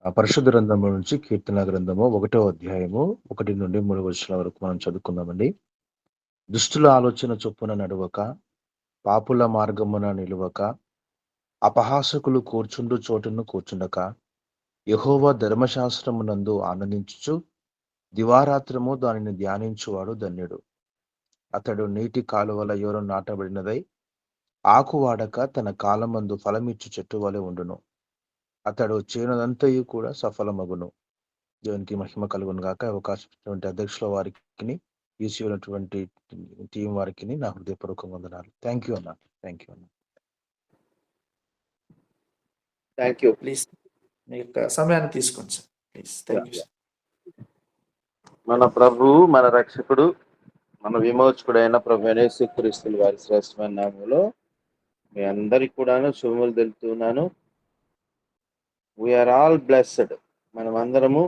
ఆ పరిశుద్ధ గ్రంథము నుంచి కీర్తన గ్రంథము 1వ అధ్యాయము 1 నుండి 3 వచనాల వరకు మనం చదువుకుందామండి. దుష్టుల ఆలోచన చొప్పున నడవక, పాపుల మార్గమున నిలువక, అపహాసకులు కూర్చుండు చోటును కూర్చుండక, యెహోవా ధర్మశాస్త్రమునందు ఆనందించుచు దివారాత్రము దానిని ధ్యానించువాడు ధన్యుడు. అతడు నీటి కాలువల యోర నాటబడినదై ఆకు వాడక తన కాలమందు ఫలమిచ్చు చెట్టు వలె ఉండును. అతడు చేయనదంతయు కూడా సఫలమగును. దేవునికి మహిమ కలుగును గాక. అవకాశం ఇచ్చినటువంటి అధ్యక్షుల వారికి, యూసీ ఉన్నటువంటి టీం వారికి నా హృదయపూర్వక వందనాలు. థ్యాంక్ యూ అన్న. Thank you. ప్లీజ్ మీ యొక్క సమయాన్ని తీసుకోండి సార్. ప్లీజ్. Thank you. మన ప్రభు, మన రక్షకుడు, మన విమోచకుడైన ప్రభు యేసుక్రీస్తు వారి శ్రేష్టమైన నామములో మీ అందరికి కూడాను శుభములు తెలుపుతున్నాను. We are all blessed. మనం అందరము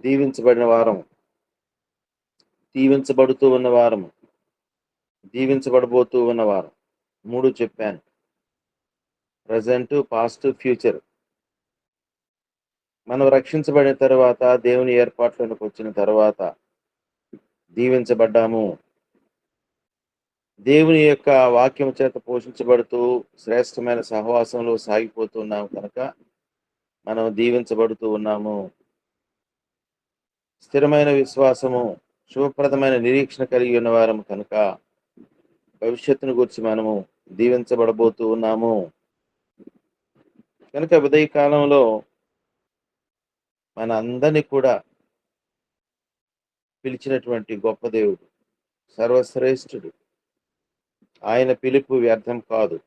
దీవించబడిన వారము, దీవించబడుతూ ఉన్న వారము, దీవించబడబోతూ ఉన్నవారు. 3 చెప్పాను: ప్రజెంట్, పాస్ట్, ఫ్యూచర్. మనం రక్షించబడిన తర్వాత, దేవుని ఏర్పాట్లోకి వచ్చిన తర్వాత దీవించబడ్డాము. దేవుని యొక్క వాక్యం చేత పోషించబడుతూ శ్రేష్టమైన సహవాసంలో సాగిపోతున్నాము కనుక మనం దీవించబడుతూ ఉన్నాము. స్థిరమైన విశ్వాసము, శుభప్రదమైన నిరీక్షణ కలిగి ఉన్నవారము కనుక భవిష్యత్తును గురించి మనము దీవించబడబోతూ ఉన్నాము. కనుక ఉదయకాలంలో మన అందరినీ కూడా పిలిచినటువంటి గొప్ప దేవుడు, సర్వశ్రేష్ఠుడు. ఆయన పిలుపు వ్యర్థం కాదు.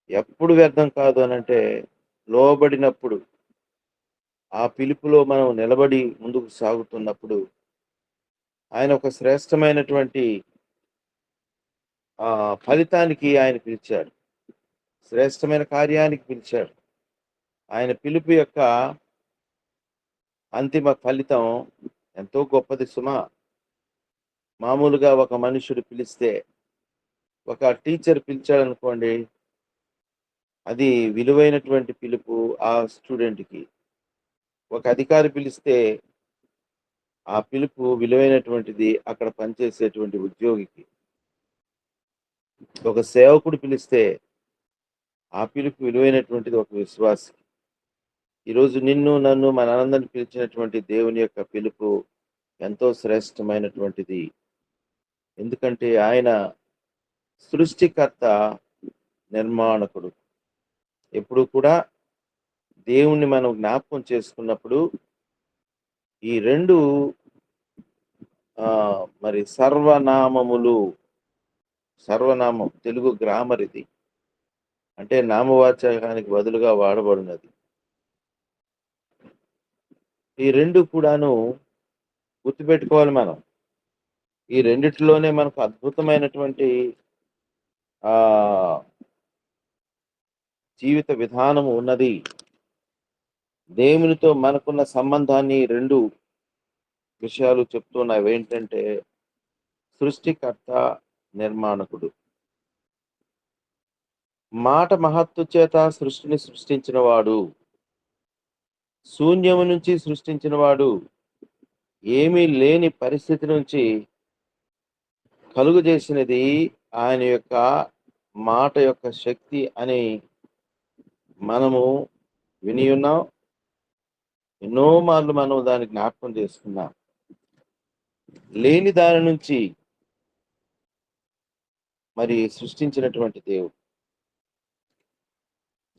ఎప్పుడు వ్యర్థం కాదు అనంటే, లోబడినప్పుడు, ఆ పిలుపులో మనం నిలబడి ముందుకు సాగుతున్నప్పుడు ఆయన ఒక శ్రేష్టమైనటువంటి ఫలితానికి ఆయన పిలిచాడు, శ్రేష్టమైన కార్యానికి పిలిచాడు. ఆయన పిలుపు యొక్క అంతిమ ఫలితం ఎంతో గొప్పది సుమా. మామూలుగా ఒక మనుషుడు పిలిస్తే, ఒక టీచర్ పిలిచాడనుకోండి, అది విలువైనటువంటి పిలుపు ఆ స్టూడెంట్కి. ఒక అధికారి పిలిస్తే ఆ పిలుపు విలువైనటువంటిది అక్కడ పనిచేసేటువంటి ఉద్యోగికి. ఒక సేవకుడు పిలిస్తే ఆ పిలుపు విలువైనటువంటిది ఒక విశ్వాసికి. ఈరోజు నిన్ను, నన్ను, మనందరిని పిలిచినటువంటి దేవుని యొక్క పిలుపు ఎంతో శ్రేష్టమైనటువంటిది. ఎందుకంటే ఆయన సృష్టికర్త, నిర్మాణకుడు. ఎప్పుడు కూడా దేవుణ్ణి మనం జ్ఞాపకం చేసుకున్నప్పుడు ఈ 2 మరి సర్వనామములు, సర్వనామం తెలుగు గ్రామర్ ఇది, అంటే నామవాచకానికి బదులుగా వాడబడినది. ఈ 2 కూడాను గుర్తుపెట్టుకోవాలి మనం. ఈ రెండిటిలోనే మనకు అద్భుతమైనటువంటి జీవిత విధానము ఉన్నది. దేవునితో మనకున్న సంబంధాన్ని 2 విషయాలు చెప్తున్నాయి. ఏంటంటే సృష్టికర్త, నిర్మాణకుడు. మాట మహత్తు చేత సృష్టిని సృష్టించిన వాడు, శూన్యము నుంచి సృష్టించిన వాడు, ఏమీ లేని పరిస్థితి నుంచి కలుగు చేసినది ఆయన యొక్క మాట యొక్క శక్తి అని మనము విని ఉన్నాం. ఎన్నో మార్లు మనం దాన్ని జ్ఞాపకం చేసుకున్నాం. లేని దాని నుంచి మరి సృష్టించినటువంటి దేవుడు.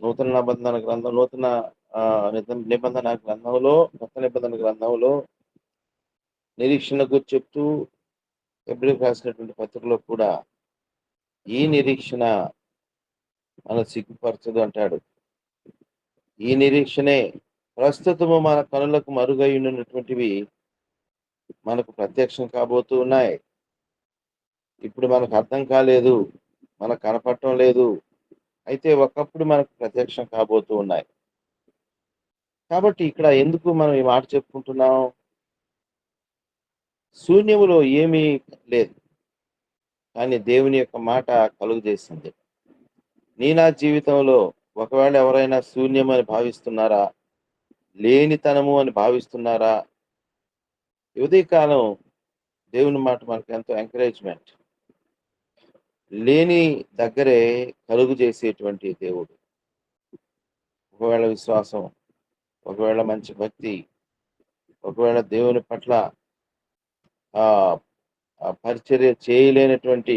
నూతన నిబంధన గ్రంథంలో నిరీక్షణ గురించి చెప్తూ హెబ్రీయులకు రాసినటువంటి పత్రికలో కూడా ఈ నిరీక్షణ మన సిగ్గుపరచదు అంటాడు. ఈ నిరీక్షణే ప్రస్తుతము మన కనులకు మరుగై ఉన్నటువంటివి మనకు ప్రత్యక్షం కాబోతూ ఉన్నాయి. ఇప్పుడు మనకు అర్థం కాలేదు, మనకు కనపడటం లేదు, అయితే ఒకప్పుడు మనకు ప్రత్యక్షం కాబోతూ ఉన్నాయి. కాబట్టి ఇక్కడ ఎందుకు మనం ఈ మాట చెప్పుకుంటున్నాం? శూన్యములో ఏమీ లేదు, కానీ దేవుని యొక్క మాట కలుగు చేసింది. నీ నా జీవితంలో ఒకవేళ ఎవరైనా శూన్యం అని భావిస్తున్నారా, లేనితనము అని భావిస్తున్నారా? ఈ ఉదయకాలం దేవుని మాట మనకు ఎంతో ఎంకరేజ్మెంట్. లేని దగ్గరే కలుగు చేసేటువంటి దేవుడు. ఒకవేళ విశ్వాసం, ఒకవేళ మంచి భక్తి, ఒకవేళ దేవుని పట్ల ఆ పరిచర్య చేయలేనటువంటి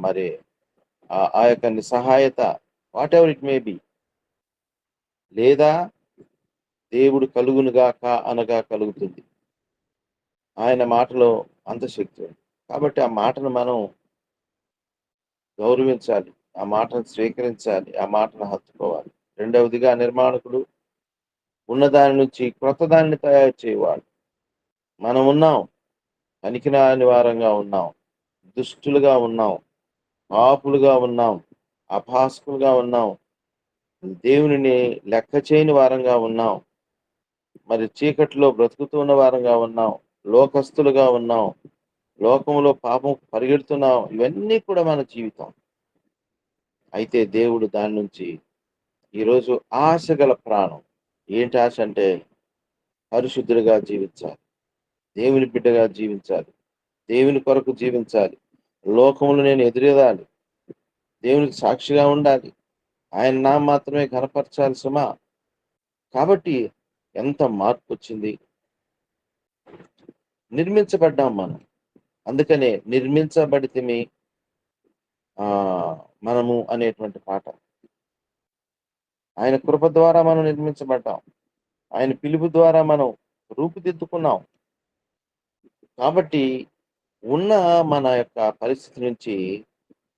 మరి ఆ యొక్క నిస్సహాయత, whatever it may be, లేదా దేవుడు కలుగునుగాక అనగా కలుగుతుంది. ఆయన మాటలో అంత శక్తి ఉంది. కాబట్టి ఆ మాటను మనం గౌరవించాలి, ఆ మాటను స్వీకరించాలి, ఆ మాటను హత్తుకోవాలి. రెండవదిగా నిర్మాణకుడు ఉన్నదాని నుంచి క్రొత్త దానిని తయారు చేయవాడు. మనం ఉన్నాం, పనికిరాని వారంగా ఉన్నాం, దుష్టులుగా ఉన్నాం, పాపులుగా ఉన్నాం, అపహాస్కులుగా ఉన్నాం, దేవునిని లెక్క చేయని వారంగా ఉన్నాం, మరి చీకటిలో బ్రతుకుతున్న వారంగా ఉన్నాం, లోకస్తులుగా ఉన్నాం, లోకంలో పాపం పరిగెడుతున్నాం. ఇవన్నీ కూడా మన జీవితం. అయితే దేవుడు దాని నుంచి ఈరోజు ఆశ గల ప్రాణం. ఏంటి ఆశ అంటే పరిశుద్ధుడిగా జీవించాలి, దేవుని బిడ్డగా జీవించాలి, దేవుని కొరకు జీవించాలి, లోకములు నేను ఎదురెదాలి, దేవునికి సాక్షిగా ఉండాలి, ఆయన నా మాత్రమే కనపరచాలి సుమా. కాబట్టి ఎంత మార్పు వచ్చింది. నిర్మించబడ్డాం మనం. అందుకనే నిర్మించబడితిమి మనము అనేటువంటి పాట. ఆయన కృప ద్వారా మనం నిర్మించబడ్డాం, ఆయన పిలుపు ద్వారా మనం రూపుదిద్దుకున్నాం. కాబట్టి ఉన్న మన యొక్క పరిస్థితి నుంచి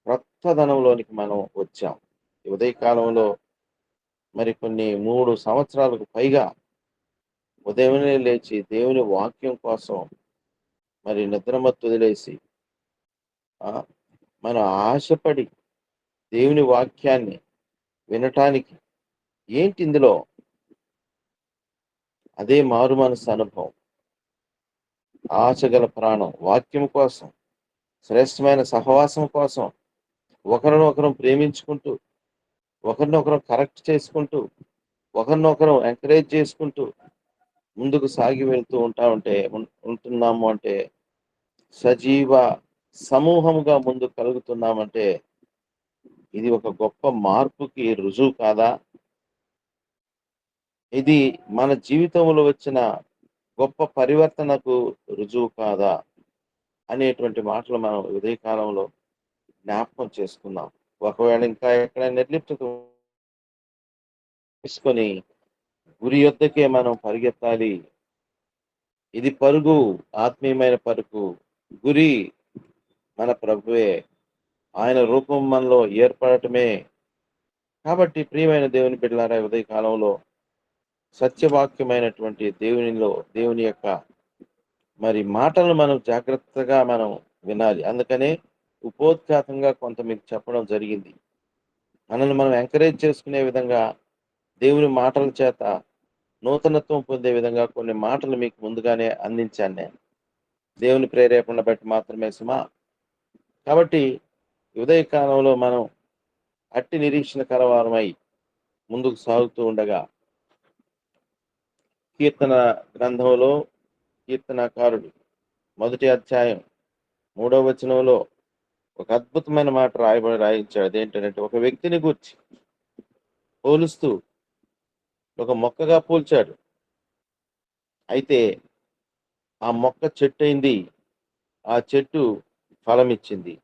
క్రొత్తదనంలోనికి మనం వచ్చాం. ఈ ఉదయకాలంలో మరి కొన్ని 3 సంవత్సరాలకు పైగా ఉదయమే లేచి దేవుని వాక్యం కోసం మరి నిద్రమత్తు వదిలేసి మనం ఆశపడి దేవుని వాక్యాన్ని వినటానికి ఏంటి ఇందులో? అదే మారు మనసు అనుభవం, ఆశగల ప్రాణం, వాక్యం కోసం, శ్రేష్టమైన సహవాసం కోసం, ఒకరినొకరం ప్రేమించుకుంటూ, ఒకరినొకరం కరెక్ట్ చేసుకుంటూ, ఒకరినొకరం ఎంకరేజ్ చేసుకుంటూ ముందుకు సాగి వెళ్తూ ఉంటున్నాము అంటే, సజీవ సమూహముగా ముందుకు కలుగుతున్నామంటే ఇది ఒక గొప్ప మార్పుకి రుజువు కాదా? ఇది మన జీవితంలో వచ్చిన గొప్ప పరివర్తనకు రుజువు కాదా అనేటువంటి మాటలు మనం ఉదయకాలంలో జ్ఞాపకం చేసుకుందాం. ఒకవేళ ఇంకా ఎక్కడైనా నిర్లిప్తత తీసుకొని గురి యొద్దకే మనం పరిగెత్తాలి. ఇది పరుగు, ఆత్మీయమైన పరుగు. గురి మన ప్రభువే, ఆయన రూపం మనలో ఏర్పడటమే. కాబట్టి ప్రియమైన దేవుని బిడ్డలారా, ఉదయకాలంలో సత్యవాక్యమైనటువంటి దేవుని యొక్క మరి మాటలను మనం జాగ్రత్తగా మనం వినాలి. అందుకనే ఉపోద్ఘాతంగా కొంత మీకు చెప్పడం జరిగింది. మనల్ని మనం ఎంకరేజ్ చేసుకునే విధంగా దేవుని మాటల చేత నూతనత్వం పొందే విధంగా కొన్ని మాటలు మీకు ముందుగానే అందించాను నేను. దేవుని ప్రేరేపణ బట్టి మాత్రమే సుమా. కాబట్టి ఉదయకాలంలో మనం అట్టి నిరీక్షణ కరవారమై ముందుకు సాగుతూ ఉండగా, కీర్తన గ్రంథంలో కీర్తనకారుడు 1వ అధ్యాయం 3వ వచనంలో ఒక అద్భుతమైన మాట రాయించాడు. అదేంటంటే, ఒక వ్యక్తిని గూర్చి పోలుస్తూ ఒక మొక్కగా పోల్చాడు. అయితే ఆ మొక్క చెట్టు అయింది, ఆ చెట్టు ఫలమిచ్చింది.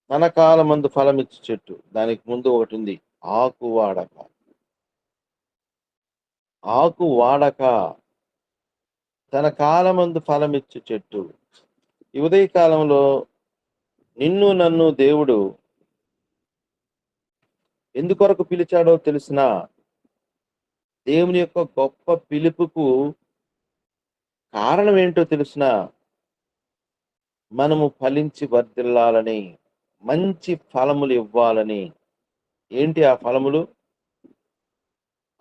తన కాలమందు ఫలమిచ్చు చెట్టు. దానికి ముందు ఒకటి ఉంది, ఆకు వాడక. ఆకు వాడక తన కాలమందు ఫలమిచ్చు చెట్టు. ఈ ఉదయకాలంలో నిన్ను నన్ను దేవుడు ఎందుకొరకు పిలిచాడో తెలిసిన దేవుని యొక్క గొప్ప పిలుపుకు కారణం ఏంటో తెలిసిన మనము ఫలించి వర్ధిల్లాలని, మంచి ఫలములు ఇవ్వాలని. ఏంటి ఆ ఫలములు?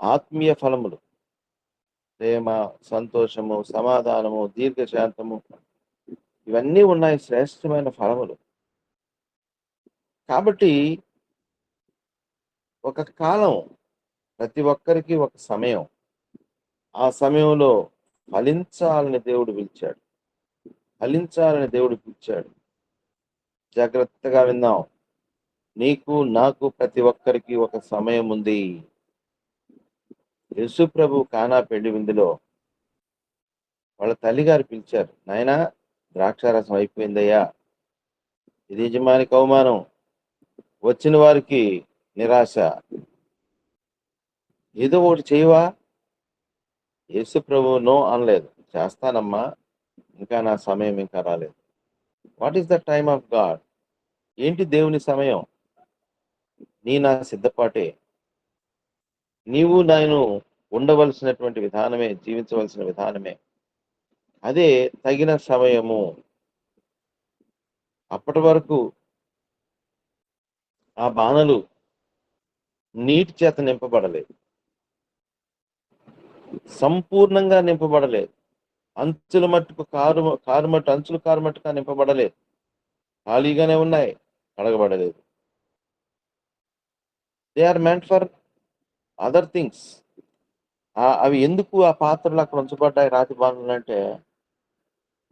ఆత్మీయ ఫలములు. ప్రేమ, సంతోషము, సమాధానము, దీర్ఘశాంతము, ఇవన్నీ ఉన్నాయి, శ్రేష్టమైన ఫలములు. కాబట్టి ఒక కాలం, ప్రతి ఒక్కరికి ఒక సమయం. ఆ సమయంలో ఫలించాలని దేవుడు పిలిచాడు. ఫలించాలని దేవుడు పిలిచాడు. జాగ్రత్తగా విందాం. నీకు నాకు ప్రతి ఒక్కరికి ఒక సమయం ఉంది. యేసు ప్రభు కానా పెళ్లి విందులో వాళ్ళ తల్లిగారు పిలిచారు, నాయనా ద్రాక్షారసం అయిపోయిందయ్యా, ఇది యజమానికి అవమానం, వచ్చిన వారికి నిరాశ, ఏదో ఒకటి చేయవా? యేసు ప్రభు నో అనలేదు. చేస్తానమ్మా, ఇంకా నా సమయం ఇంకా రాలేదు. What is the time of God? ఏంటి దేవుని సమయం? నీ నా సిద్ధపాటే. నీవు నేను ఉండవలసినటువంటి విధానమే, జీవించవలసిన విధానమే. అదే తగిన సమయము. అప్పటి వరకు ఆ బాణలు నీటి చేత నింపబడలేదు, సంపూర్ణంగా నింపబడలేదు. అంచుల మట్టుకు అంచులు కారు మట్టుగా నింపబడలేదు. ఖాళీగానే ఉన్నాయి, కడగబడలేదు. They are meant for other things. అవి ఎందుకు ఆ పాత్రలు అక్కడ ఉంచబడ్డాయి రాతి బాణలు అంటే,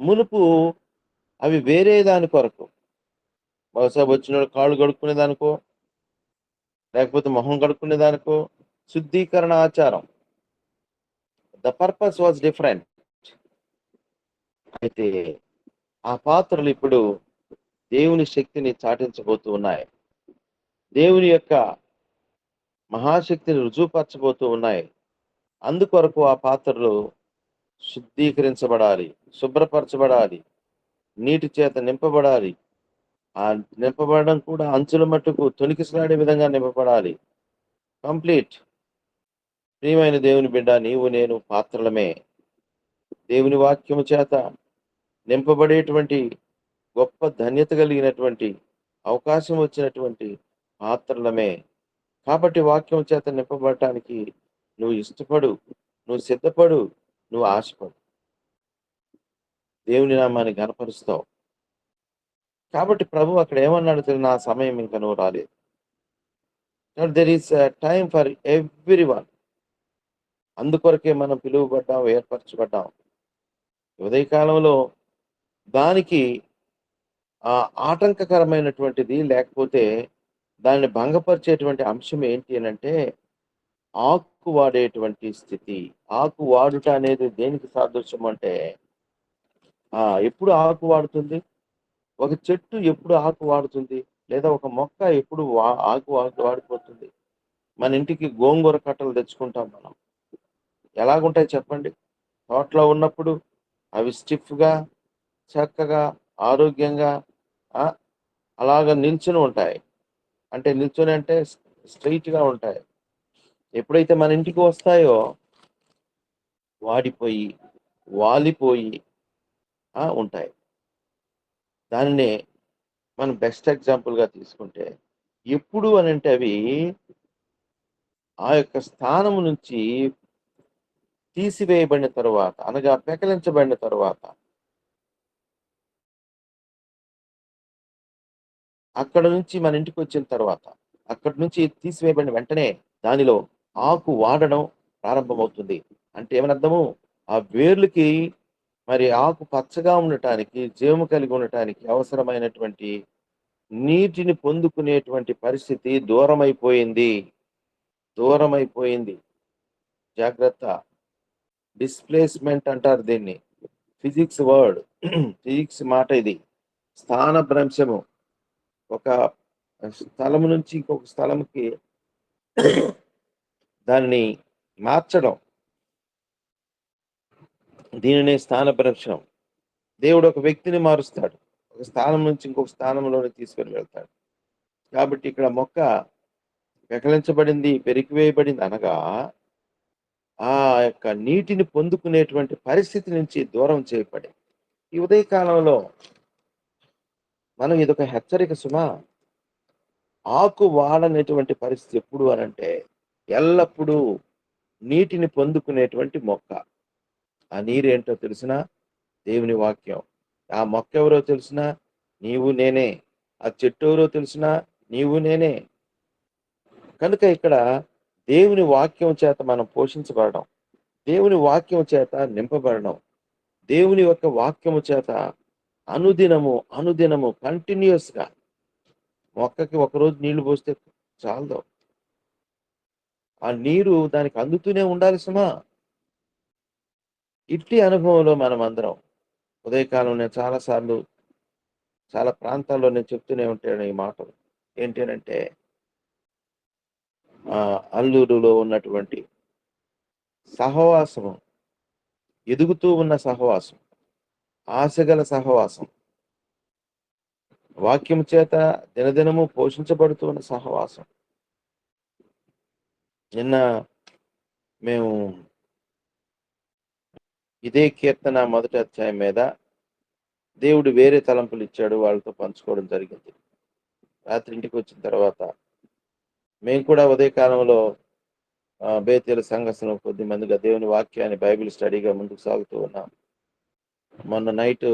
మునుపు అవి వేరే దాని కొరకు, బహుశా వచ్చిన కాళ్ళు కడుక్కునే దానికో, లేకపోతే మొహం కడుక్కునే దానికో, శుద్ధీకరణ ఆచారం. The purpose was different. అయితే ఆ పాత్రలు ఇప్పుడు దేవుని శక్తిని చాటించబోతూ ఉన్నాయి. దేవుని యొక్క మహాశక్తిని రుజువుపరచబోతూ ఉన్నాయి. అందుకొరకు ఆ పాత్రలు శుద్ధీకరించబడాలి, శుభ్రపరచబడాలి, నీటి చేత నింపబడాలి. ఆ నింపబడడం కూడా అంచుల మట్టుకు తొణికిసలాడే విధంగా నింపబడాలి. కంప్లీట్. ప్రియమైన దేవుని బిడ్డ, నీవు నేను పాత్రలమే. దేవుని వాక్యము చేత నింపబడేటువంటి గొప్ప ధన్యత కలిగినటువంటి అవకాశం వచ్చినటువంటి పాత్రలమే. కాబట్టి వాక్యం చేత నింపబడటానికి నువ్వు ఇష్టపడు, నువ్వు సిద్ధపడు, నువ్వు ఆశపడు. దేవుని నామాన్ని గణపరుస్తావు. కాబట్టి ప్రభు అక్కడ ఏమన్నాడు, నా సమయం ఇంకా నువ్వు రాలేదు. There is time for every one. అందుకొరకే మనం పిలువబడ్డాం, ఏర్పరచబడ్డాం. ఉదయకాలంలో దానికి ఆటంకకరమైనటువంటిది, లేకపోతే దాన్ని భంగపరిచేటువంటి అంశం ఏంటి అని అంటే, ఆకు వాడేటువంటి స్థితి. ఆకు వాడుట అనేది దేనికి సాదృశ్యం అంటే, ఎప్పుడు ఆకు వాడుతుంది? ఒక చెట్టు ఎప్పుడు ఆకు వాడుతుంది? లేదా ఒక మొక్క ఎప్పుడు ఆకు వాడిపోతుంది? మన ఇంటికి గోంగూర కట్టలు తెచ్చుకుంటాం మనం. ఎలాగుంటాయి చెప్పండి? తోటలో ఉన్నప్పుడు అవి స్టిఫ్గా, చక్కగా, ఆరోగ్యంగా అలాగ నిల్చుని ఉంటాయి. అంటే నిల్చొని అంటే స్ట్రైట్గా ఉంటాయి. ఎప్పుడైతే మన ఇంటికి వస్తాయో వాడిపోయి, వాలిపోయి ఉంటాయి. దానినే మనం బెస్ట్ ఎగ్జాంపుల్గా తీసుకుంటే, ఎప్పుడు అని అంటే అవి ఆ యొక్క స్థానం నుంచి తీసివేయబడిన తరువాత, అనగా పెకలించబడిన తరువాత, అక్కడ నుంచి మన ఇంటికి వచ్చిన తర్వాత, అక్కడి నుంచి తీసివేయబడిన వెంటనే దానిలో ఆకు వాడడం ప్రారంభమవుతుంది. అంటే ఏమని అర్థము? ఆ వేర్లకి మరి ఆకు పచ్చగా ఉండటానికి, జీవము కలిగి ఉండటానికి అవసరమైనటువంటి నీటిని పొందుకునేటువంటి పరిస్థితి దూరమైపోయింది. జాగ్రత్త. డిస్ప్లేస్మెంట్ అంటారు దీన్ని. Physics word. ఫిజిక్స్ మాట ఇది. స్థాన భ్రంశము. ఒక స్థలం నుంచి ఇంకొక స్థలంకి దాన్ని మార్చడం, దీనినే స్థానభ్రంశం. దేవుడు ఒక వ్యక్తిని మారుస్తాడు, ఒక స్థానం నుంచి ఇంకొక స్థానంలోనే తీసుకొని వెళ్తాడు. కాబట్టి ఇక్కడ మొక్క పెకలించబడింది, పెరికివేయబడింది అనగా ఆ యొక్క నీటిని పొందుకునేటువంటి పరిస్థితి నుంచి దూరం చేయబడి. ఈ ఉదయకాలంలో మనం ఇదొక హెచ్చరిక సుమా. ఆకు వాడనేటువంటి పరిస్థితి ఎప్పుడు అనంటే, ఎల్లప్పుడూ నీటిని పొందుకునేటువంటి మొక్క. ఆ నీరేంటో తెలిసినా దేవుని వాక్యం. ఆ మొక్క ఎవరో తెలిసినా నీవు నేనే. ఆ చెట్టు ఎవరో తెలిసినా నీవు నేనే. కనుక ఇక్కడ దేవుని వాక్యం చేత మనం పోషించబడడం, దేవుని వాక్యం చేత నింపబడడం, దేవుని యొక్క వాక్యము చేత అనుదినము కంటిన్యూస్ గా, మొక్కకి ఒకరోజు నీళ్లు పోస్తే చాలదు, ఆ నీరు దానికి అందుతూనే ఉండాలి సుమా. ఇట్టి అనుభవంలో మనం అందరం ఉదయకాలం నేను చాలా ప్రాంతాల్లో నేను చెప్తూనే ఉంటాను ఈ మాటలు. ఏంటంటే అల్లూరులో ఉన్నటువంటి సహవాసము, ఎదుగుతూ ఉన్న సహవాసం, ఆశగల సహవాసం, వాక్యం చేత దినదినము పోషించబడుతూ ఉన్న సహవాసం. నిన్న మేము ఇదే కీర్తన మొదటి అధ్యాయం మీద దేవుడు వేరే తలంపులు ఇచ్చాడు, వాళ్ళతో పంచుకోవడం జరిగింది. రాత్రి ఇంటికి వచ్చిన తర్వాత మేము కూడా ఉదయకాలంలో బేతేలు సంఘస్థలం కొద్ది మందిగా దేవుని వాక్యాన్ని బైబిల్ స్టడీగా ముందుకు సాగుతూ ఉన్నాం. మొన్న నైట్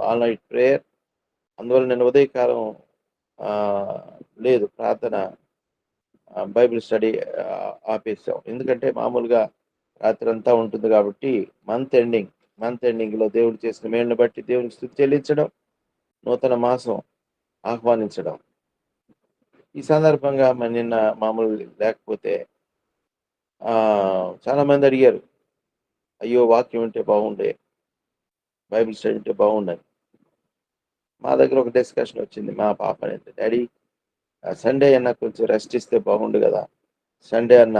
ఆల్ నైట్ ప్రేయర్, అందువల్ల నేను ఉదయకాలం లేదు ప్రార్థన, బైబిల్ స్టడీ ఆపేసాం. ఎందుకంటే మామూలుగా రాత్రి అంతా ఉంటుంది కాబట్టి మంత్ ఎండింగ్ లో దేవుడు చేసిన మేలును బట్టి దేవునికి స్తుతి చెల్లించడం, నూతన మాసం ఆహ్వానించడం. ఈ సందర్భంగా నిన్న మామూలు లేకపోతే చాలా మంది అడిగారు, అయ్యో వాక్యం ఉంటే బాగుండే, బైబిల్ స్టడీ ఉంటే బాగుండని. మా దగ్గర ఒక డిస్కషన్ వచ్చింది. మా పాప అనేది, డాడీ సండే అన్న కొంచెం రెస్ట్ ఇస్తే బాగుండు కదా. సండే అన్న,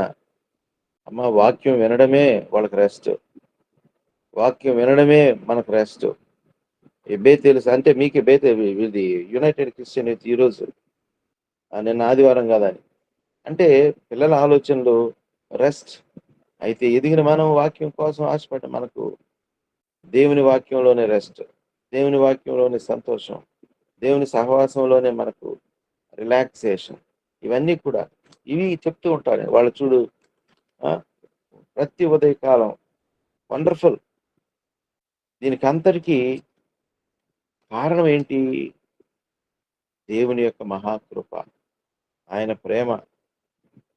అమ్మ వాక్యం వినడమే వాళ్ళకి రెస్ట్, వాక్యం వినడమే మనకు రెస్ట్. బేతేలు అంటే మీకే ఇది యునైటెడ్ క్రిస్టియన్ యూత్ ఈరోజు నిన్న ఆదివారం కాదని. అంటే పిల్లల ఆలోచనలు రెస్ట్. అయితే ఎదిగిన మనం వాక్యం కోసం ఆశపడ్డ మనకు దేవుని వాక్యంలోనే రెస్ట్, దేవుని వాక్యంలోనే సంతోషం, దేవుని సహవాసంలోనే మనకు రిలాక్సేషన్. ఇవన్నీ కూడా ఇవి చెప్తూ ఉంటారు వాళ్ళు. చూడు, ప్రతి ఉదయకాలం వండర్ఫుల్. దీనికి అంతటికీ కారణం ఏంటి? దేవుని యొక్క మహాకృప, ఆయన ప్రేమ,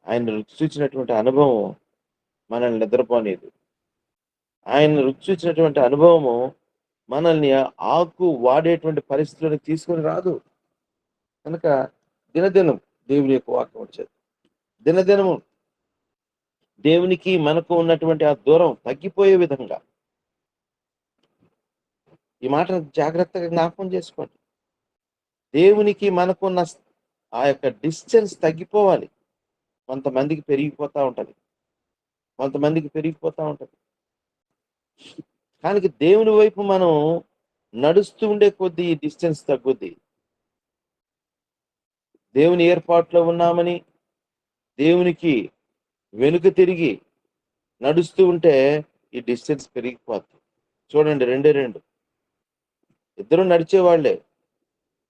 ఆయన రుచి చూచినటువంటి అనుభవం మనల్ని నిద్రపోలేదు. ఆయన రుచి చూచినటువంటి అనుభవము మనల్ని ఆకు వాడేటువంటి పరిస్థితులను తీసుకొని రాదు. కనుక దినదినం దేవుని యొక్క వాక్యం వచ్చేది. దినదినము దేవునికి మనకు ఉన్నటువంటి ఆ దూరం తగ్గిపోయే విధంగా, ఈ మాటను జాగ్రత్తగా జ్ఞాపకం చేసుకోండి. దేవునికి మనకున్న ఆ యొక్క డిస్టెన్స్ తగ్గిపోవాలి. కొంతమందికి పెరిగిపోతూ ఉంటది, కానీ దేవుని వైపు మనం నడుస్తూ ఉండే కొద్దీ డిస్టెన్స్ తగ్గుద్ది. దేవుని ఏర్పాట్లో ఉన్నామని దేవునికి వెనుక తిరిగి నడుస్తూ ఉంటే ఈ డిస్టెన్స్ పెరిగిపోతుంది. చూడండి, 2 ఇద్దరు నడిచేవాళ్లే.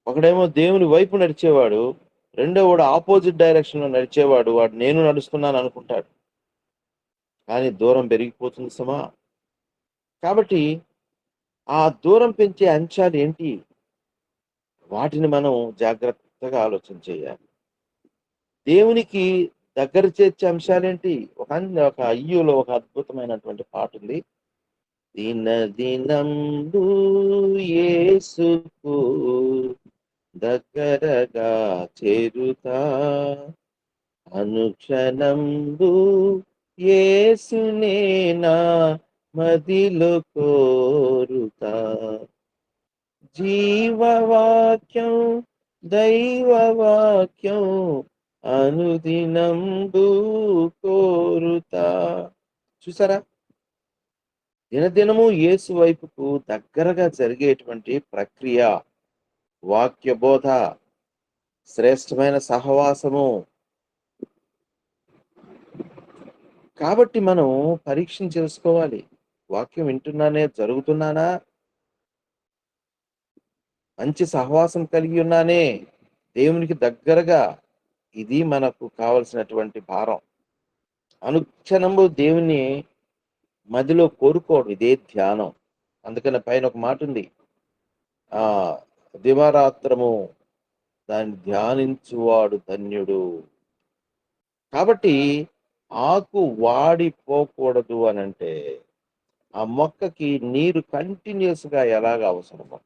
ఒకడేమో దేవుని వైపు నడిచేవాడు, రెండో వాడు ఆపోజిట్ డైరెక్షన్ లో నడిచేవాడు. వాడు నేను నడుస్తున్నాను అనుకుంటాడు, కానీ దూరం పెరిగిపోతుంది సమా. కాబట్టి ఆ దూరం పెంచే అంశాలు ఏంటి? వాటిని మనం జాగ్రత్తగా ఆలోచన చేయాలి. దేవునికి దగ్గర చేర్చే అంశాలేంటి? ఒక అయ్యూలో ఒక అద్భుతమైనటువంటి పాట ఉంది. దినంబు యేసుకు దగ్గరగా చేరుతా, అనుక్షణంబు యేసునేనా మదిలో కోరుతా, జీవవాక్యం దైవవాక్యం అనుదినంబు కోరుతా. చూసారా, దినదినము యేసు వైపుకు దగ్గరగా జరిగేటువంటి ప్రక్రియ వాక్య బోధ, శ్రేష్టమైన సహవాసము. కాబట్టి మనం పరీక్ష చేసుకోవాలి. వాక్యం వింటున్నానే, జరుగుతున్నానా? మంచి సహవాసం కలిగి ఉన్నానే, దేవునికి దగ్గరగా. ఇది మనకు కావలసినటువంటి భారం. అనుక్షణము దేవుని మదిలో కోరుకోవడం, ఇదే ధ్యానం. అందుకని పైన ఒక మాట ఉంది, దివారాత్రము దాన్ని ధ్యానించువాడు ధన్యుడు. కాబట్టి ఆకు వాడిపోకూడదు అని అంటే ఆ మొక్కకి నీరు కంటిన్యూస్ గా ఎలాగ అవసరమో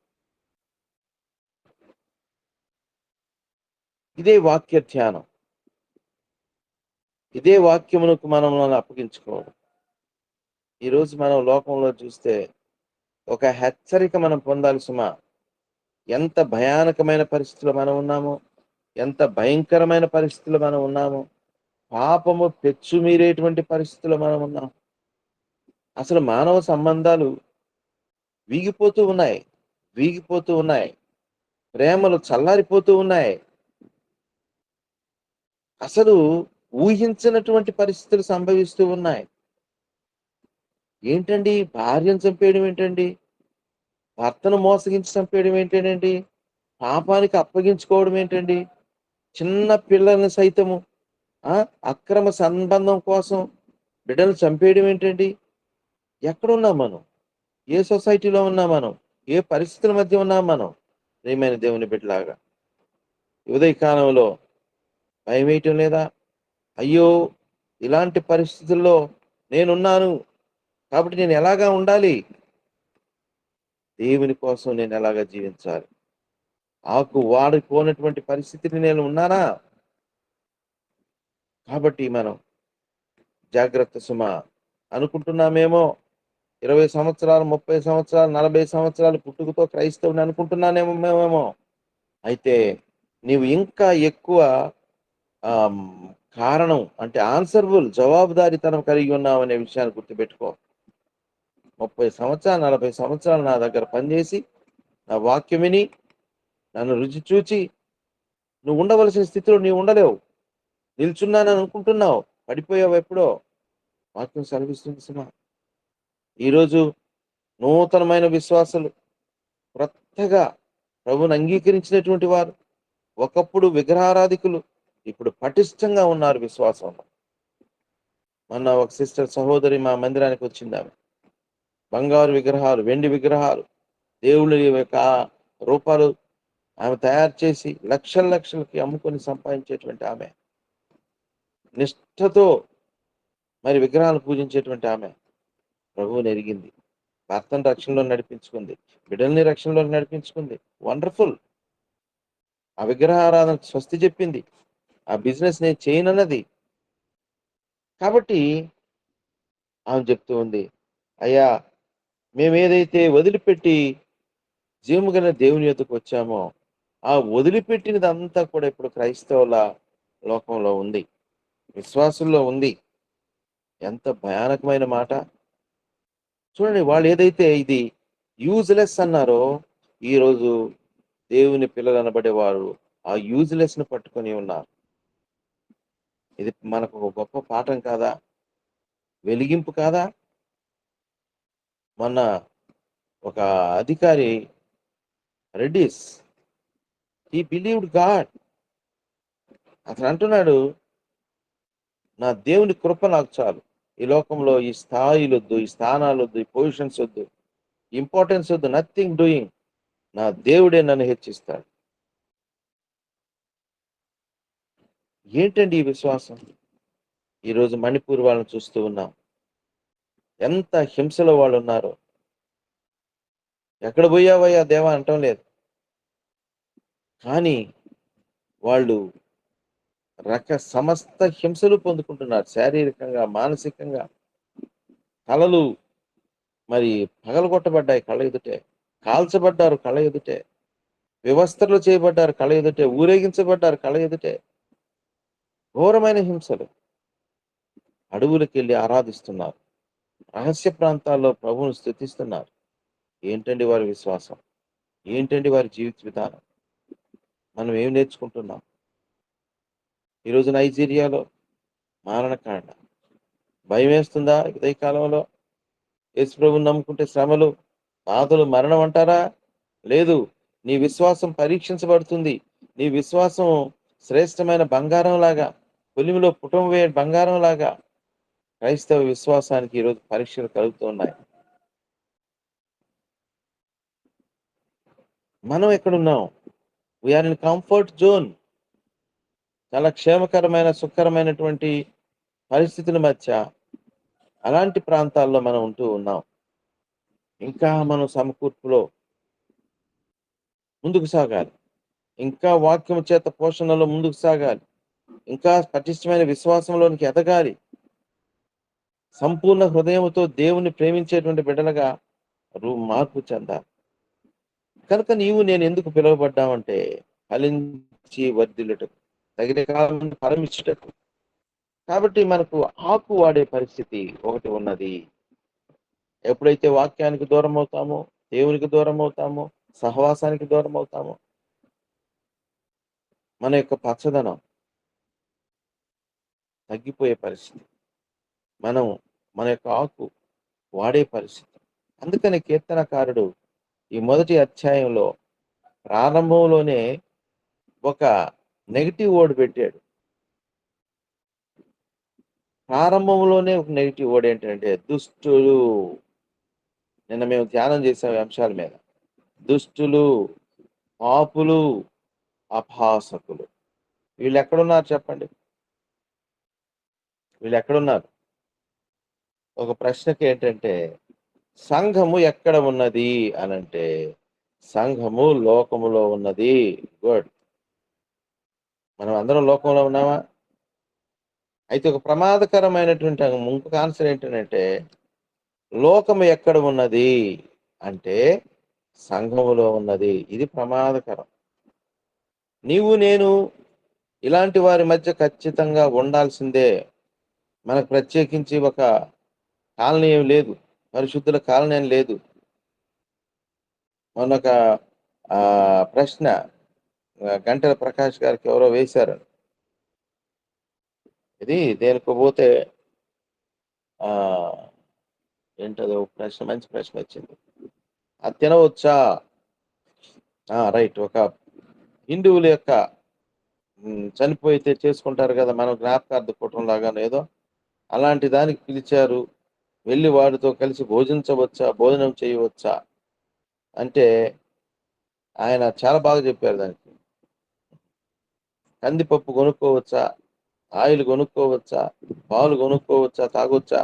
ఇదే వాక్య ధ్యానం, ఇదే వాక్యమునకు మనం అప్పగించుకోవడం. ఈరోజు మనం లోకంలో చూస్తే ఒక హెచ్చరిక మనం పొందాలి సుమా. ఎంత భయానకమైన పరిస్థితిలో మనం ఉన్నామో, ఎంత భయంకరమైన పరిస్థితిలో మనం ఉన్నామో, పాపము పెచ్చుమీరేటువంటి పరిస్థితిలో మనం ఉన్నాం. అసలు మానవ సంబంధాలు వీగిపోతూ ఉన్నాయి, వీగిపోతూ ఉన్నాయి. ప్రేమలు చల్లారిపోతూ ఉన్నాయి. అసలు ఊహించినటువంటి పరిస్థితులు సంభవిస్తూ ఉన్నాయి. ఏంటండి, భార్యను చంపేయడం ఏంటండి, భర్తను మోసగించి చంపేయడం ఏంటండి, పాపానికి అప్పగించుకోవడం ఏంటండి, చిన్న పిల్లల్ని సైతము అక్రమ సంబంధం కోసం బిడ్డలు చంపేయడం ఏంటండి. ఎక్కడున్నాం మనం? ఏ సొసైటీలో ఉన్నాం మనం? ఏ పరిస్థితుల మధ్య ఉన్నాం మనం? ప్రియమైన దేవుని బిడ్డలాగా ఉదయ కాలంలో భయం వేయటం లేదా? అయ్యో, ఇలాంటి పరిస్థితుల్లో నేనున్నాను కాబట్టి నేను ఎలాగా ఉండాలి, దేవుని కోసం నేను ఎలాగా జీవించాలి, ఆకు వాడిపోయినటువంటి పరిస్థితిని నేను ఉన్నానా? కాబట్టి మనం జాగ్రత్త సుమా. అనుకుంటున్నామేమో 20 సంవత్సరాలు, 30 సంవత్సరాలు, 40 సంవత్సరాలు పుట్టుకతో క్రైస్తవుని అనుకుంటున్నానేమో మేమేమో. అయితే నీవు ఇంకా ఎక్కువ కారణం అంటే ఆన్సర్బుల్, జవాబుదారీతనం కలిగి ఉన్నావు అనే విషయాన్ని గుర్తుపెట్టుకో. 30 సంవత్సరాలు, 40 సంవత్సరాలు నా దగ్గర పనిచేసి, నా వాక్యం విని, నన్ను రుచి చూచి నువ్వు ఉండవలసిన స్థితిలో నీవు ఉండలేవు. నిల్చున్నానని అనుకుంటున్నావు, పడిపోయావు ఎప్పుడో. వాక్యం సెలవిస్తుంది సుమా. ఈరోజు నూతనమైన విశ్వాసులు, క్రొత్తగా ప్రభువుని అంగీకరించినటువంటి వారు, ఒకప్పుడు విగ్రహారాధికులు, ఇప్పుడు పటిష్టంగా ఉన్నారు విశ్వాసంలో. మొన్న ఒక సిస్టర్ సహోదరి మా మందిరానికి వచ్చింది. ఆమె బంగారు విగ్రహాలు, వెండి విగ్రహాలు, దేవుళ్ళ యొక్క రూపాలు ఆమె తయారు చేసి లక్షల లక్షలకి అమ్ముకొని సంపాదించేటువంటి ఆమె, నిష్ఠతో మరి విగ్రహాలు పూజించేటువంటి ఆమె ప్రభువుని ఎరిగింది, భర్తను రక్షణలో నడిపించుకుంది, బిడ్డల్ని రక్షణలో నడిపించుకుంది. వండర్ఫుల్. ఆ విగ్రహారాధన స్వస్తి చెప్పింది. ఆ బిజినెస్ నేను చేయనన్నది. కాబట్టి ఆమె చెప్తూ ఉంది, అయ్యా, మేము ఏదైతే వదిలిపెట్టి జీవము గల దేవుని యొద్దకు వచ్చామో ఆ వదిలిపెట్టినదంతా కూడా ఇప్పుడు క్రైస్తవుల లోకంలో ఉంది, విశ్వాసుల్లో ఉంది. ఎంత భయానకమైన మాట చూడండి. వాళ్ళు ఏదైతే ఇది యూజ్లెస్ అన్నారో, ఈరోజు దేవుని పిల్లలు అనబడేవారు ఆ యూజ్లెస్ ను పట్టుకొని ఉన్నారు. ఇది మనకు ఒక గొప్ప పాఠం కాదా? వెలిగింపు కాదా? మొన్న ఒక అధికారి రెడ్డిస్, హీ బిలీవ్డ్ గాడ్. అతను అంటున్నాడు, నా దేవుని కృప నాకు చాలు, ఈ లోకంలో ఈ స్థాయిలు వద్దు, ఈ స్థానాలు వద్దు, ఈ పొజిషన్స్ వద్దు, ఇంపార్టెన్స్ వద్దు, నథింగ్ డూయింగ్, నా దేవుడే నన్ను హెచ్చిస్తాడు. ఏంటండి ఈ విశ్వాసం? ఈరోజు మణిపూర్ వాళ్ళని చూస్తూ ఉన్నాం, ఎంత హింసలో వాళ్ళు ఉన్నారు. ఎక్కడ పోయావయ్యా దేవా అంటం లేదు, కానీ వాళ్ళు సమస్త హింసలు పొందుకుంటున్నారు, శారీరకంగా, మానసికంగా. కళలు మరి పగలగొట్టబడ్డాయి కళ్ళ ఎదుటే, కాల్చబడ్డారు కళ్ళ ఎదుటే, వ్యవస్థలు చేయబడ్డారు కళ్ళ ఎదుటే, ఊరేగించబడ్డారు కళ్ళ ఎదుటే. ఘోరమైన హింసలు. అడవులకు వెళ్ళి ఆరాధిస్తున్నారు, రహస్య ప్రాంతాల్లో ప్రభువును స్తుతిస్తున్నారు. ఏంటండి వారి విశ్వాసం? ఏంటండి వారి జీవిత విధానం? మనం ఏం నేర్చుకుంటున్నాం? ఈరోజు నైజీరియాలో మారణకాండ. భయం వేస్తుందా? ఉదయ కాలంలో యేసు ప్రభువుని నమ్ముకుంటే శ్రమలు, బాధలు, మరణం అంటారా? లేదు. నీ విశ్వాసం పరీక్షించబడుతుంది. నీ విశ్వాసం శ్రేష్టమైన బంగారం లాగా, కొలిమిలో పుటం వేయ బంగారం లాగా క్రైస్తవ విశ్వాసానికి ఈరోజు పరీక్షలు కలుగుతూ ఉన్నాయి. మనం ఎక్కడున్నాం? We are in comfort zone. చాలా క్షేమకరమైన సుఖకరమైనటువంటి పరిస్థితుల మధ్య అలాంటి ప్రాంతాల్లో మనం ఉంటూ ఉన్నాం. ఇంకా మనం సమకూర్పులో ముందుకు సాగాలి. ఇంకా వాక్యం చేత పోషణలో ముందుకు సాగాలి. ఇంకా పటిష్టమైన విశ్వాసంలోనికి ఎదగాలి. సంపూర్ణ హృదయంతో దేవుని ప్రేమించేటువంటి బిడ్డలుగా మార్పు చెందాలి. కనుక నీవు నేను ఎందుకు పిలువబడ్డామంటే ఫలించి వర్ధిల్లుటకు, తగిన కాలం ఫలమిచ్చుటకు. కాబట్టి మనకు ఆకు వాడే పరిస్థితి ఒకటి ఉన్నది. ఎప్పుడైతే వాక్యానికి దూరం అవుతామో, దేవునికి దూరం అవుతామో, సహవాసానికి దూరం అవుతామో, మన యొక్క పచ్చదనం తగ్గిపోయే పరిస్థితి. మన యొక్క ఆకు వాడే పరిస్థితి. అందుకని కీర్తనకారుడు ఈ మొదటి అధ్యాయంలో ప్రారంభంలోనే ఒక నెగటివ్ వర్డ్ పెట్టాడు. ప్రారంభంలోనే ఒక నెగటివ్ వర్డ్ ఏంటంటే దుష్టులు. నిన్న మేము ధ్యానం చేసాం ఈ అంశాల మీద. దుష్టులు, పాపులు, అపహాసకులు. వీళ్ళు ఎక్కడున్నారు చెప్పండి? వీళ్ళు ఎక్కడున్నారు? ఒక ప్రశ్నకి ఏంటంటే సంఘము ఎక్కడ ఉన్నది అనంటే సంఘము లోకములో ఉన్నది. గుడ్. మనం అందరం లోకంలో ఉన్నామా? అయితే ఒక ప్రమాదకరమైనటువంటి ఇంకొక ఆన్సర్ ఏంటంటే లోకము ఎక్కడ ఉన్నది అంటే సంఘములో ఉన్నది. ఇది ప్రమాదకరం. నీవు నేను ఇలాంటి వారి మధ్య ఖచ్చితంగా ఉండాల్సిందే. మనకు ప్రత్యేకించి ఒక కాలనీ ఏం లేదు, పరిశుద్ధుల కాలనీ ఏం లేదు. మొన్నొక ప్రశ్న గంటల ప్రకాష్ గారికి ఎవరో వేశారు. ఇది దేనికో పోతే ఏంటదో ప్రశ్న, మంచి ప్రశ్న వచ్చింది. అది తినవచ్చా? రైట్. ఒక హిందువుల యొక్క చనిపోయితే చేసుకుంటారు కదా, మనం జ్ఞాపకార్థ కుటుంబం లాగానో ఏదో అలాంటి దానికి పిలిచారు. వెళ్ళి వాడితో కలిసి భోజనం చేయవచ్చా అంటే ఆయన చాలా బాగా చెప్పారు. దానికి కందిపప్పు కొనుక్కోవచ్చా, ఆయిల్ కొనుక్కోవచ్చా, పాలు కొనుక్కోవచ్చా, తాగొచ్చా,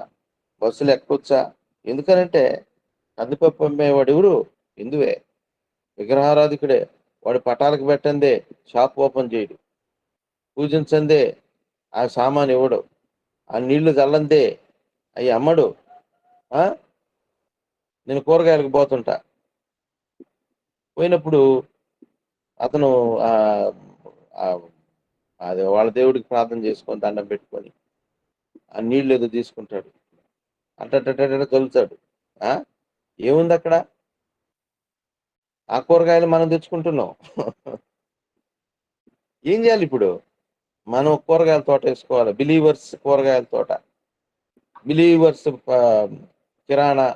బస్సులు ఎక్కొచ్చా? ఎందుకనంటే కందిపప్పు అమ్మేవాడు ఎవరు? హిందువే, విగ్రహారాధికుడే. వాడు పటాలకు పెట్టందే షాప్ ఓపెన్ చేయడు, పూజించందే ఆ సామాన్ ఇవ్వడు, ఆ నీళ్లు చల్లందే అవి అమ్మడు. నేను కూరగాయలకు పోతుంటా, పోయినప్పుడు అతను అది వాళ్ళ దేవుడికి ప్రార్థన చేసుకొని దండం పెట్టుకొని ఆ నీళ్ళు ఏదో తీసుకుంటాడు, అట్ట చల్లుతాడు. ఏముంది అక్కడ? ఆ కూరగాయలు మనం తెచ్చుకుంటున్నాం. ఏం చేయాలి ఇప్పుడు? మనం కూరగాయల తోట వేసుకోవాలి. బిలీవర్స్ కూరగాయల తోట, బిలీవర్స్ కిరాణా,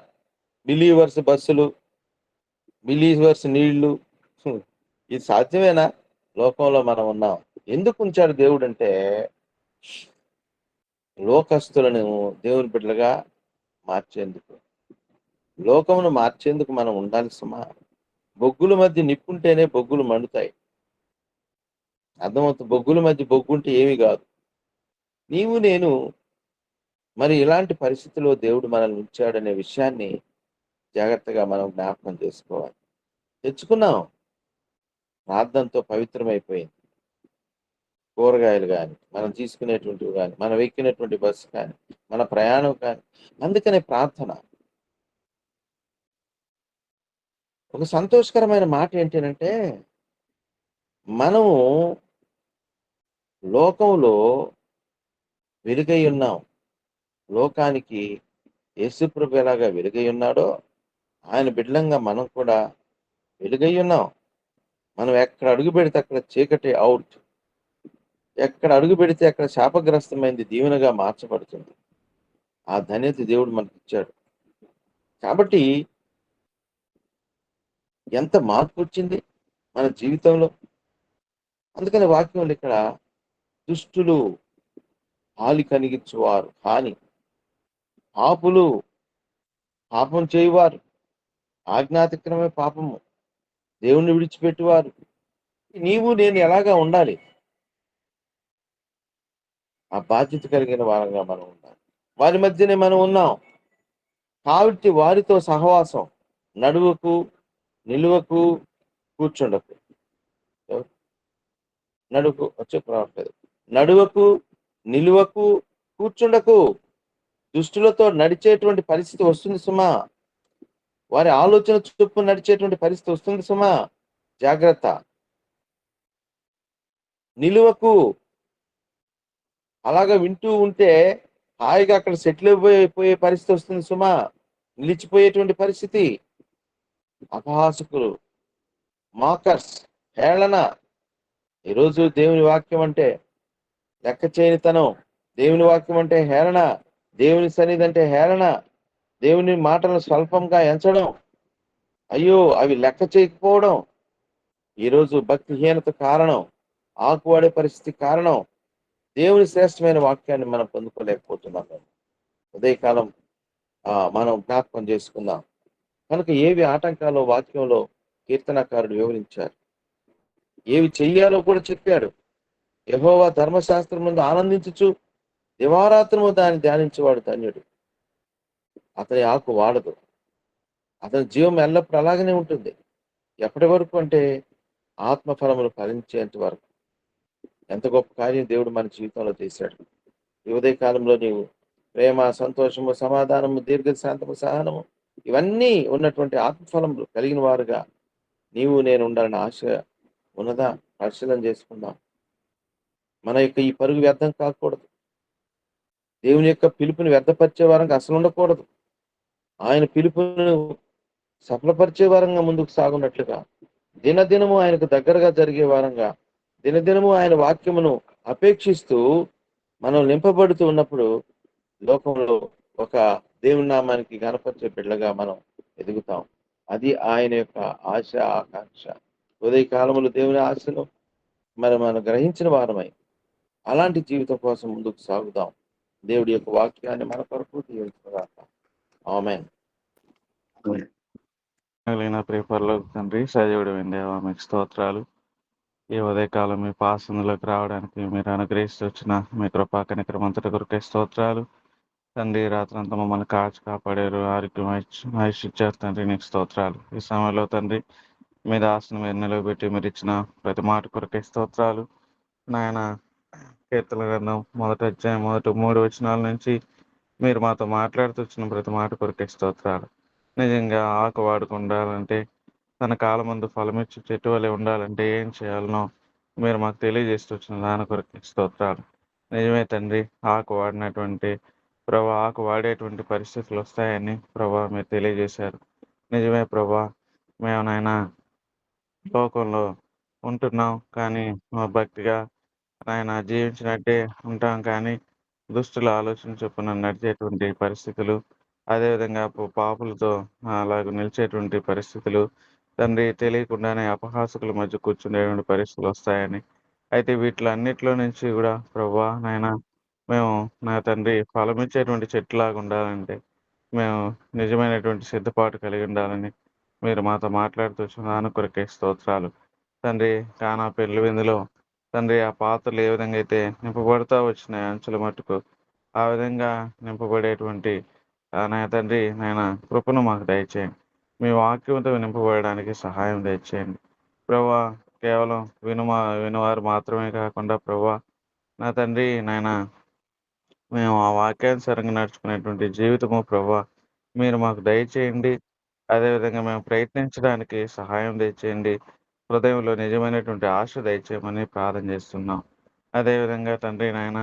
బిలీవర్స్ బస్సులు, బిలీవర్స్ నీళ్లు. ఇది సాధ్యమేనా? లోకంలో మనం ఉన్నాం. ఎందుకు ఉంచాడు దేవుడు అంటే లోకస్తులను దేవుని బిడ్డలుగా మార్చేందుకు, లోకమును మార్చేందుకు మనం ఉండాలి సుమా. బొగ్గుల మధ్య నిప్పుంటేనే బొగ్గులు మండుతాయి. అర్థమవుతుంది? బొగ్గుల మధ్య బొగ్గుంటే ఏమీ కాదు. నీవు నేను మరి ఇలాంటి పరిస్థితిలో దేవుడు మనల్ని ఉంచాడనే విషయాన్ని జాగ్రత్తగా మనం జ్ఞాపకం చేసుకోవాలి. తెచ్చుకున్నాం, ప్రార్థనతో పవిత్రమైపోయింది. కూరగాయలు కానీ, మనం తీసుకునేటువంటివి కానీ, మనం ఎక్కినటువంటి బస్సు కానీ, మన ప్రయాణం కానీ. అందుకనే ప్రార్థన. ఒక సంతోషకరమైన మాట ఏంటంటే మనము లోకంలో వెలుగై ఉన్నాం. లోకానికి యేసుప్రభు ఎలాగా వెలుగై ఉన్నాడో ఆయన బిడ్డలంగా మనం కూడా వెలుగై ఉన్నాం. మనం ఎక్కడ అడుగు పెడితే అక్కడ చీకటి అవుట్, ఎక్కడ అడుగు పెడితే అక్కడ శాపగ్రస్తమైంది దీవెనగా మార్చబడుతుంది. ఆ ధన్యత దేవుడు మనకి ఇచ్చాడు. కాబట్టి ఎంత మార్పు వచ్చింది మన జీవితంలో. అందుకని వాక్యంలో ఇక్కడ దుష్టులు, హాని కలిగించువారు, పాపులు, పాపం చేయువారు, ఆజ్ఞాతిక్రమే పాపము, దేవుణ్ణి విడిచిపెట్టువారు. నీవు నేను ఎలాగా ఉండాలి? ఆ బాధ్యత కలిగిన వారంగా మనం ఉండాలి. వారి మధ్యనే మనం ఉన్నాం కాబట్టి వారితో సహవాసం. నడువకు, నిలువకు, కూర్చుండకు. ఎవరు? నడువకు చెప్పు రావట్లేదు. నడువకు, నిలువకు, కూర్చుండకు. దుష్టులతో నడిచేటువంటి పరిస్థితి వస్తుంది సుమా. వారి ఆలోచన చొప్పున నడిచేటువంటి పరిస్థితి వస్తుంది సుమా. జాగ్రత్త. నిలువకు. అలాగా వింటూ ఉంటే హాయిగా అక్కడ సెటిల్ అయిపోయే పరిస్థితి వస్తుంది సుమా. నిలిచిపోయేటువంటి పరిస్థితి. అపహాసకులు, మాకర్స్, హేళన. ఈరోజు దేవుని వాక్యం అంటే లెక్క చేయనితనం. దేవుని వాక్యం అంటే హేళన. దేవుని సన్నిధి అంటే హేళన. దేవుని మాటలను స్వల్పంగా ఎంచడం. అయ్యో అవి లెక్క చేయకపోవడం. ఈరోజు భక్తిహీనత కారణం. ఆకువాడే పరిస్థితి కారణం. దేవుని శ్రేష్టమైన వాక్యాన్ని మనం పొందుకోలేకపోతున్నాం. ఉదయకాలం మనం జ్ఞాపకం చేసుకుందాం. కనుక ఏవి ఆటంకాలో వాక్యంలో కీర్తనకారుడు వివరించారు. ఏవి చెయ్యాలో కూడా చెప్పాడు. యెహోవా ధర్మశాస్త్రం ముందు ఆనందించుచు దివారాత్రము దాన్ని ధ్యానించేవాడు ధన్యుడు. అతని ఆకు వాడదు. అతని జీవం ఎల్లప్పుడు అలాగనే ఉంటుంది. ఎప్పటి వరకు అంటే ఆత్మఫలములు ఫలించేంత వరకు. ఎంత గొప్ప కార్యం దేవుడు మన జీవితంలో చేశాడు. ఈ ఉదయ కాలంలో నీవు ప్రేమ, సంతోషము, సమాధానము, దీర్ఘశాంతము, సహనము ఇవన్నీ ఉన్నటువంటి ఆత్మఫలములు కలిగిన వారుగా నీవు నేను ఉండాలని ఆశ ఉన్నదా? పరిశీలన చేసుకుందాం. మన యొక్క ఈ పరుగు వ్యర్థం కాకూడదు. దేవుని యొక్క పిలుపుని వ్యర్థపరిచే వారంగా అసలు ఉండకూడదు. ఆయన పిలుపును సఫలపరిచే వారంగా ముందుకు సాగున్నట్లుగా దినదినము ఆయనకు దగ్గరగా జరిగే వారంగా దినదినము ఆయన వాక్యమును అపేక్షిస్తూ మనం నింపబడుతూ ఉన్నప్పుడు లోకంలో ఒక దేవుని నామానికి గణపరిచే బిడ్డగా మనం ఎదుగుతాం. అది ఆయన యొక్క ఆశ, ఆకాంక్ష. ఉదయ కాలములు దేవుని ఆశను మనం గ్రహించిన వారమై అలాంటి జీవితం కోసం ముందుకు సాగుదాం. దేవుడి యొక్క వాక్యాన్ని మన కొరకు దీవించుగాక. ఆమేన్. కలిగిన ప్రేపర్లో తండ్రి సజీవుడైన దేవా మీకు స్తోత్రాలు. ఈ ఉదయకాలం మీ పాసనలోకి రావడానికి మీరు అనుగ్రహిస్తూ వచ్చిన మీ కృపా కనికరమంతటి కొరకే స్తోత్రాలు. తండ్రి రాత్రంతా మమ్మల్ని కాచి కాపాడారు, ఆరోగ్యం ఇచ్చారు తండ్రి, నీకు స్తోత్రాలు. ఈ సమయంలో తండ్రి మీ దాసును మీరు నిలవబెట్టి మీరు ఇచ్చిన ప్రతి మాట కొరకే స్తోత్రాలు. నాయన కీర్తన గ్రంథం 1వ అధ్యాయం 3 వచనాల నుంచి మీరు మాతో మాట్లాడుతూ వచ్చిన ప్రతి మాట కొరకే స్తోత్రాలు. నిజంగా ఆకు వాడుకు ఉండాలంటే, తన కాలం ముందు ఫలమిచ్చి చెట్టు వలె ఉండాలంటే ఏం చేయాలనో మీరు మాకు తెలియజేస్తూ వచ్చిన దాని కొరకు స్తోత్రాలు. నిజమే తండ్రి, ఆకు వాడినటువంటి ప్రభా, ఆకు వాడేటువంటి పరిస్థితులు వస్తాయని ప్రభా మీరు తెలియజేశారు. నిజమే ప్రభా, మేము నాయనా లోకంలో ఉంటున్నాం కానీ మా భక్తిగా ఆయన జీవించినట్టే ఉంటాం కానీ దుష్టుల ఆలోచన చొప్పున నడిచేటువంటి పరిస్థితులు, అదేవిధంగా పాపులతో అలాగ నిలిచేటువంటి పరిస్థితులు తండ్రి తెలియకుండానే అపహాసకుల మధ్య కూర్చునేటువంటి పరిస్థితులు వస్తాయని. అయితే వీటిలన్నిటిలో నుంచి కూడా ప్రభా నాయన మేము నా తండ్రి ఫలమిచ్చేటువంటి చెట్టులాగా ఉండాలంటే మేము నిజమైనటువంటి సిద్ధపాటు కలిగి ఉండాలని మీరు మాతో మాట్లాడుతూ దాని కొరకే స్తోత్రాలు. తండ్రి కానా పెళ్లి విందులో తండ్రి ఆ పాత్రలు ఏ విధంగా అయితే నింపబడుతూ వచ్చినాయి అంచుల మట్టుకు, ఆ విధంగా నింపబడేటువంటి నా తండ్రి నాయన కృపను మాకు దయచేయండి. మీ వాక్యంతో నింపబడడానికి సహాయం దయచేయండి ప్రభా. కేవలం వినువారు మాత్రమే కాకుండా ప్రభా నా తండ్రి నాయన మేము ఆ వాక్యానుసారంగా నడుచుకునేటువంటి జీవితము ప్రభా మీరు మాకు దయచేయండి. అదేవిధంగా మేము ప్రయత్నించడానికి సహాయం దయచేయండి. హృదయంలో నిజమైనటువంటి ఆశ దయచేయమని ప్రార్థన చేస్తున్నాం. అదేవిధంగా తండ్రి నాయన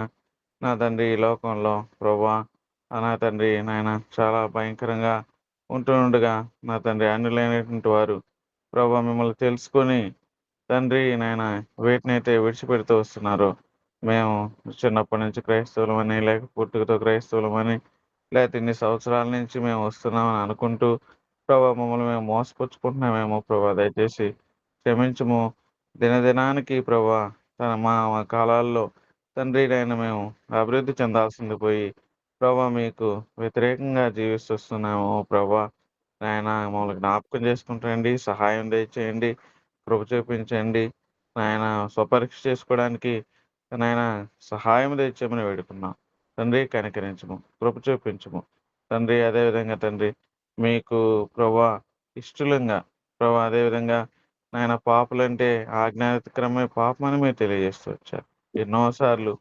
నా తండ్రి ఈ లోకంలో ప్రభా నా తండ్రి నాయన చాలా భయంకరంగా ఉంటుండగా నా తండ్రి అన్యులైనటువంటి వారు ప్రభా మిమ్మల్ని తెలుసుకొని తండ్రి నాయన వేటినైతే విడిచిపెడుతూ వస్తున్నారో, మేము చిన్నప్పటి నుంచి క్రైస్తవులమని లేక పుట్టుకతో క్రైస్తవులమని లేకపోతే ఇన్ని సంవత్సరాల నుంచి మేము వస్తున్నామని అనుకుంటూ ప్రభా మమ్మల్ని మేము మోసపుచ్చుకుంటున్నామేమో ప్రభా, దయచేసి క్షమించము. దినదినానికి ప్రభా మా కాలాల్లో తండ్రి నాయన మేము అభివృద్ధి చెందాల్సింది పోయి ప్రభా మీకు వ్యతిరేకంగా జీవిస్తున్నాము ప్రభా. నాయన మమ్మల్ని జ్ఞాపకం చేసుకుంటండి, సహాయం దయచేయండి, కృప చూపించండి. నాయన స్వపరీక్ష చేసుకోవడానికి నాయన సహాయం తెచ్చామని వేడుకున్నాం. తండ్రి కనికరించము, కృప చూపించము తండ్రి. అదేవిధంగా తండ్రి మీకు ప్రభా ఇష్టలంగా ప్రభా అదేవిధంగా నాయన పాపులంటే ఆజ్ఞాతిక్రమే పాపమని మీరు తెలియజేస్తూ వచ్చారు. ఎన్నోసార్లు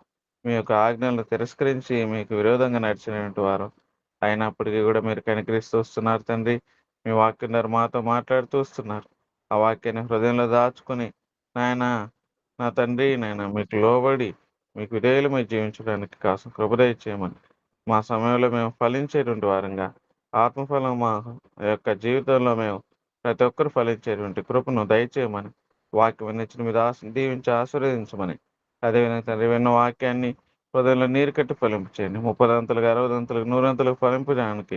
మీ యొక్క ఆజ్ఞలను తిరస్కరించి మీకు విరోధంగా నడిచినటువంటి వారు అయినప్పటికీ కూడా మీరు కనికరిస్తూ వస్తున్నారు తండ్రి. మీ వాక్యం ద్వారా మాతో మాట్లాడుతూ వస్తున్నారు. ఆ వాక్యాన్ని హృదయంలో దాచుకుని నాయన నా తండ్రి నాయన మీకు లోబడి మీకు విధేయులమై జీవించడానికి కాసం కృప దయచేయమని మా సమయంలో మేము ఫలించేటువంటి వారంగా ఆత్మఫలం మా యొక్క జీవితంలో మేము ప్రతి ఒక్కరు ఫలించేటువంటి కృపను దయచేయమని వాక్యం వినిచ్చిన మీద దీవించి ఆశీర్వదించమని అదేవిధంగా తండ్రి విన్న వాక్యాన్ని హృదయంలో నీరు కట్టి ఫలింపు చేయండి. 30 అంతలుగా 60 అంతలుగా 100 అంతలుగా ఫలింపడానికి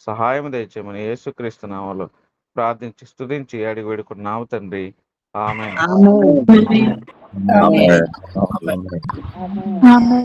సహాయం దయచేయమని యేసుక్రీస్తు నామములో ప్రార్థించి స్తుతించి అడిగి వేడుకున్నాము తండ్రి. ఆమేన్. ఆమేన్. ఆమేన్. ఆమేన్. ఆమేన్. ఆమేన్.